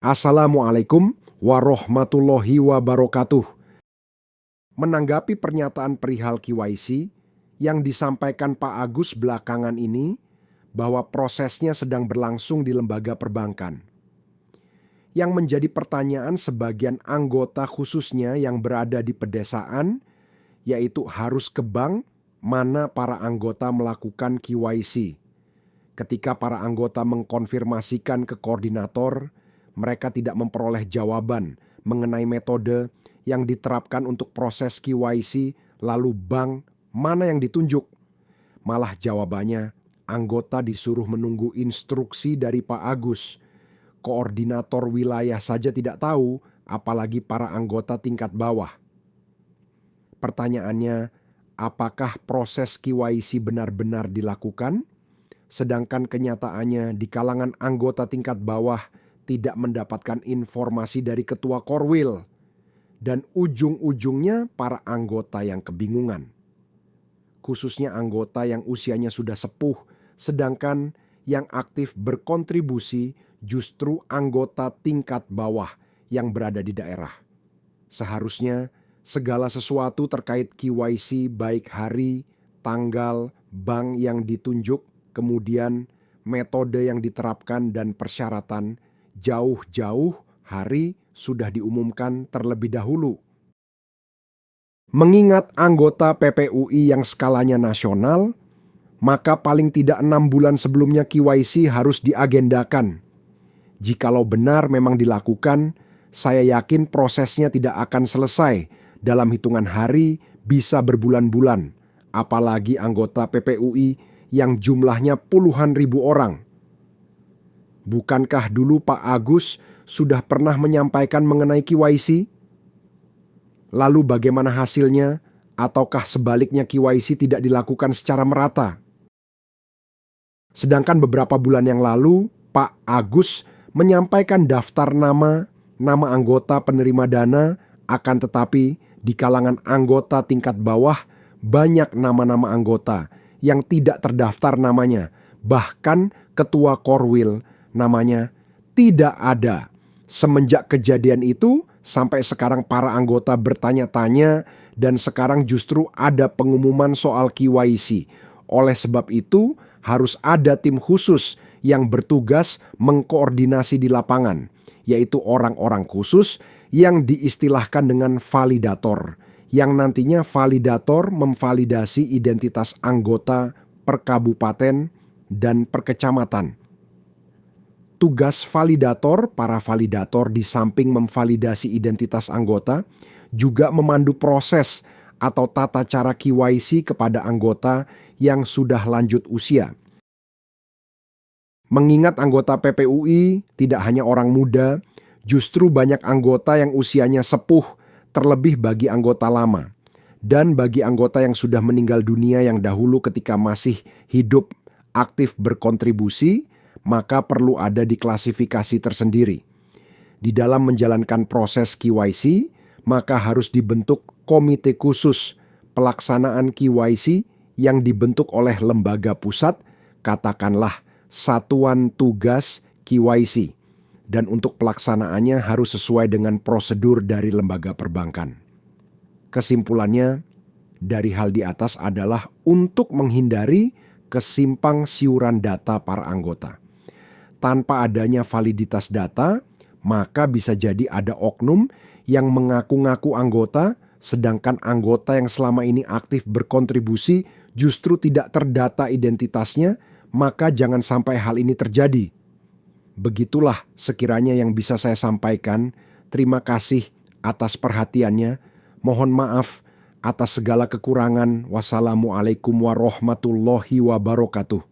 Assalamualaikum warahmatullahi wabarakatuh. Menanggapi pernyataan perihal KYC yang disampaikan Pak Agus belakangan ini bahwa prosesnya sedang berlangsung di lembaga perbankan. Yang menjadi pertanyaan sebagian anggota khususnya yang berada di pedesaan, yaitu harus ke bank mana para anggota melakukan KYC. Ketika para anggota mengkonfirmasikan ke koordinator, mereka tidak memperoleh jawaban mengenai metode yang diterapkan untuk proses KYC, lalu bank mana yang ditunjuk. Malah jawabannya, anggota disuruh menunggu instruksi dari Pak Agus. Koordinator wilayah saja tidak tahu, apalagi para anggota tingkat bawah. Pertanyaannya, apakah proses KYC benar-benar dilakukan? Sedangkan kenyataannya di kalangan anggota tingkat bawah tidak mendapatkan informasi dari ketua Korwil. Dan ujung-ujungnya para anggota yang kebingungan. Khususnya anggota yang usianya sudah sepuh, sedangkan yang aktif berkontribusi justru anggota tingkat bawah yang berada di daerah. Seharusnya segala sesuatu terkait KYC baik hari, tanggal, bank yang ditunjuk, kemudian metode yang diterapkan dan persyaratan jauh-jauh hari sudah diumumkan terlebih dahulu. Mengingat anggota PPUI yang skalanya nasional, maka paling tidak 6 bulan sebelumnya KYC harus diagendakan. Jikalau benar memang dilakukan, saya yakin prosesnya tidak akan selesai dalam hitungan hari, bisa berbulan-bulan, apalagi anggota PPUI yang jumlahnya puluhan ribu orang. Bukankah dulu Pak Agus sudah pernah menyampaikan mengenai KYC? Lalu bagaimana hasilnya? Ataukah sebaliknya KYC tidak dilakukan secara merata? Sedangkan beberapa bulan yang lalu, Pak Agus menyampaikan daftar nama anggota penerima dana, akan tetapi di kalangan anggota tingkat bawah banyak nama-nama anggota yang tidak terdaftar namanya. Bahkan ketua Korwil namanya tidak ada. Semenjak kejadian itu sampai sekarang para anggota bertanya-tanya dan sekarang justru ada pengumuman soal KYC. Oleh sebab itu harus ada tim khusus yang bertugas mengkoordinasi di lapangan, yaitu orang-orang khusus yang diistilahkan dengan validator, yang nantinya validator memvalidasi identitas anggota per kabupaten dan per kecamatan. Tugas validator, para validator di samping memvalidasi identitas anggota, juga memandu proses atau tata cara KYC kepada anggota yang sudah lanjut usia. Mengingat anggota PPUI tidak hanya orang muda, justru banyak anggota yang usianya sepuh, terlebih bagi anggota lama. Dan bagi anggota yang sudah meninggal dunia yang dahulu ketika masih hidup aktif berkontribusi, maka perlu ada diklasifikasi tersendiri. Di dalam menjalankan proses KYC, maka harus dibentuk komite khusus pelaksanaan KYC yang dibentuk oleh lembaga pusat, katakanlah Satuan Tugas KYC. Dan untuk pelaksanaannya harus sesuai dengan prosedur dari lembaga perbankan. Kesimpulannya dari hal di atas adalah untuk menghindari kesimpang siuran data para anggota. Tanpa adanya validitas data, maka bisa jadi ada oknum yang mengaku-ngaku anggota, sedangkan anggota yang selama ini aktif berkontribusi justru tidak terdata identitasnya, maka jangan sampai hal ini terjadi. Begitulah sekiranya yang bisa saya sampaikan. Terima kasih atas perhatiannya. Mohon maaf atas segala kekurangan. Wassalamualaikum warahmatullahi wabarakatuh.